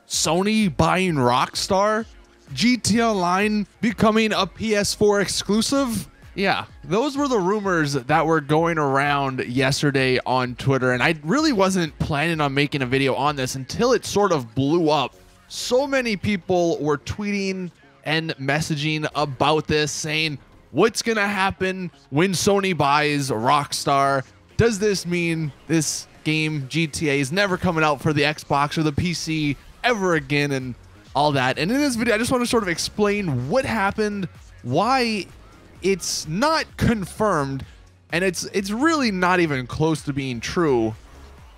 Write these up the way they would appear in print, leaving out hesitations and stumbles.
Sony buying Rockstar? GTA Online becoming a PS4 exclusive? Yeah, those were the rumors that were going around yesterday on Twitter, and I really wasn't planning on making a video on this until it sort of blew up. So many people were tweeting and messaging about this, saying, what's gonna happen when Sony buys Rockstar? Does this mean this game, GTA, is never coming out for the Xbox or the PC ever again, and all that? And in this video, I just want to sort of explain what happened, why it's not confirmed, and it's really not even close to being true.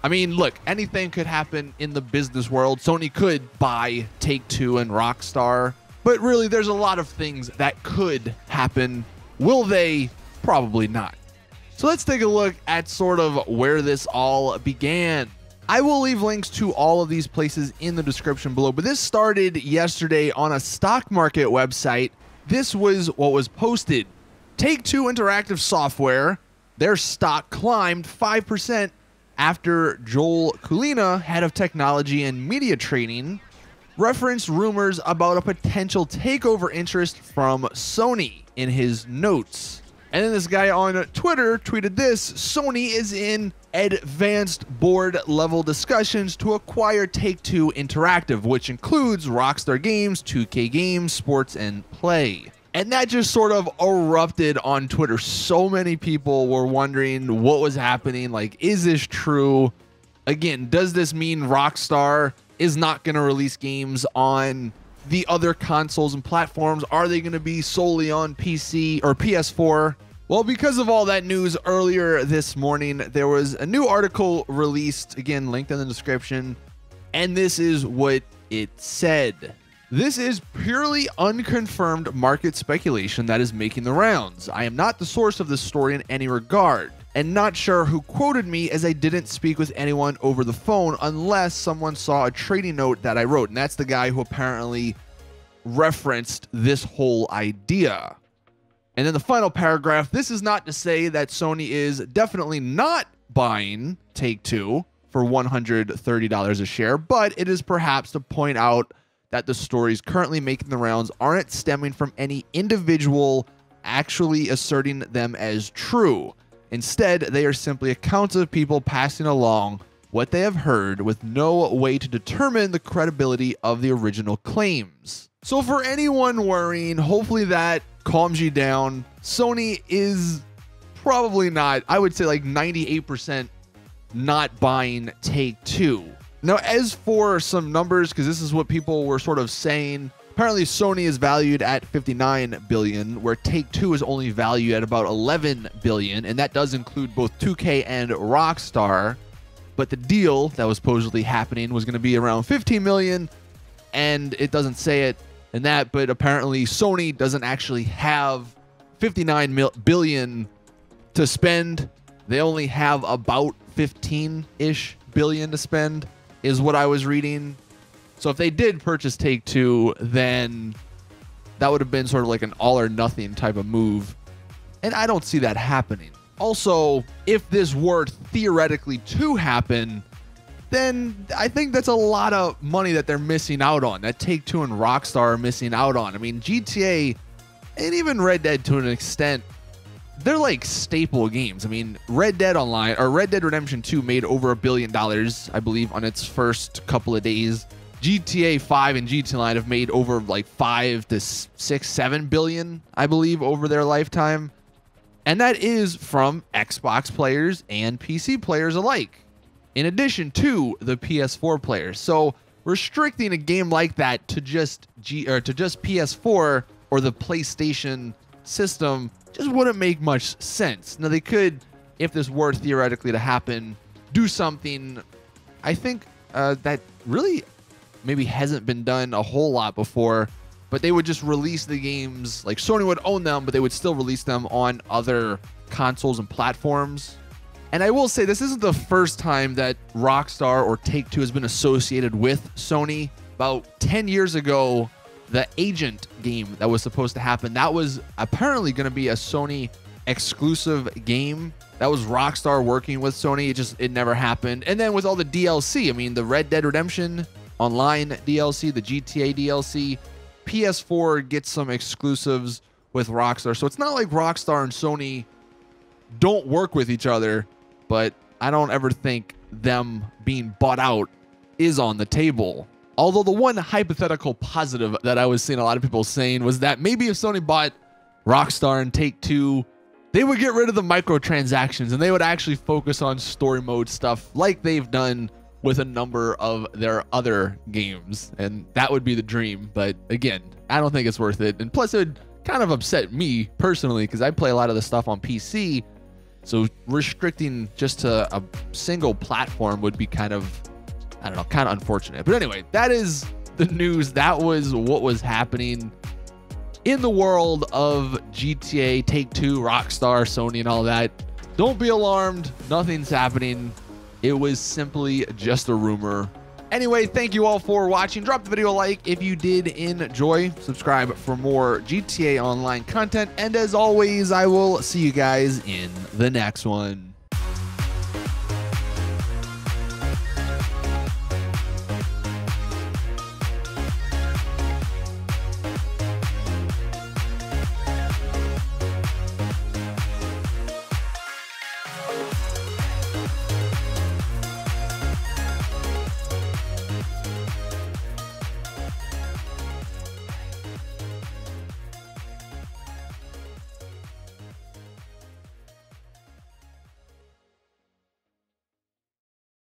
I mean, look, anything could happen in the business world. Sony could buy Take-Two and Rockstar, but really there's a lot of things that could happen. Will they? Probably not. So let's take a look at sort of where this all began. I will leave links to all of these places in the description below, but this started yesterday on a stock market website. This was what was posted. Take-Two Interactive Software, their stock climbed 5% after Joel Kulina, head of technology and media training, referenced rumors about a potential takeover interest from Sony in his notes. And then this guy on Twitter tweeted this: Sony is in advanced board level discussions to acquire Take-Two Interactive, which includes Rockstar Games, 2K Games, Sports and Play. And that just sort of erupted on Twitter. So many people were wondering what was happening. Like, is this true? Again, does this mean Rockstar is not going to release games on the other consoles and platforms? Are they going to be solely on PC or PS4? Well, because of all that news earlier this morning, there was a new article released, again, linked in the description, and this is what it said. This is purely unconfirmed market speculation that is making the rounds. I am not the source of this story in any regard, and not sure who quoted me, as I didn't speak with anyone over the phone unless someone saw a trading note that I wrote, and that's the guy who apparently referenced this whole idea. And then the final paragraph: this is not to say that Sony is definitely not buying Take-Two for $130 a share, but it is perhaps to point out that the stories currently making the rounds aren't stemming from any individual actually asserting them as true. Instead, they are simply accounts of people passing along what they have heard with no way to determine the credibility of the original claims. So for anyone worrying, hopefully that calms you down. Sony is probably not, I would say like 98% not buying Take-Two. Now, as for some numbers, because this is what people were sort of saying, apparently Sony is valued at $59 billion, where Take-Two is only valued at about $11 billion, and that does include both 2K and Rockstar. But the deal that was supposedly happening was going to be around $15 million, and it doesn't say it in that, but apparently Sony doesn't actually have $59 billion to spend. They only have about 15-ish billion to spend, is what I was reading. So if they did purchase Take-Two, then that would have been sort of like an all or nothing type of move, and I don't see that happening. Also, if this were theoretically to happen, then I think that's a lot of money that they're missing out on, that Take-Two and Rockstar are missing out on. I mean, GTA and even Red Dead to an extent, they're like staple games. I mean, Red Dead Online or Red Dead Redemption 2 made over $1 billion, I believe, on its first couple of days. GTA 5 and GTA Online have made over like 5 to 6, 7 billion, I believe, over their lifetime. And that is from Xbox players and PC players alike, in addition to the PS4 players. So restricting a game like that to just PS4 or the PlayStation system just wouldn't make much sense. Now, they could, if this were theoretically to happen, do something, I think, that really maybe hasn't been done a whole lot before, but they would just release the games, like Sony would own them, but they would still release them on other consoles and platforms. And I will say, this isn't the first time that Rockstar or Take-Two has been associated with Sony. About 10 years ago, the Agent game that was supposed to happen, that was apparently going to be a Sony exclusive game. That was Rockstar working with Sony. It never happened. And then with all the DLC, I mean, the Red Dead Redemption Online DLC, the GTA DLC. PS4 gets some exclusives with Rockstar. So it's not like Rockstar and Sony don't work with each other, but I don't ever think them being bought out is on the table. Although the one hypothetical positive that I was seeing a lot of people saying was that maybe if Sony bought Rockstar and Take-Two, they would get rid of the microtransactions and they would actually focus on story mode stuff like they've done with a number of their other games. And that would be the dream. But again, I don't think it's worth it. And plus it would kind of upset me personally because I play a lot of the stuff on PC. So restricting just to a single platform would be kind of, I don't know, kind of unfortunate. But anyway, that is the news. That was what was happening in the world of GTA, Take-Two, Rockstar, Sony, and all that. Don't be alarmed. Nothing's happening. It was simply just a rumor. Anyway, thank you all for watching. Drop the video a like if you did enjoy. Subscribe for more GTA Online content. And as always, I will see you guys in the next one.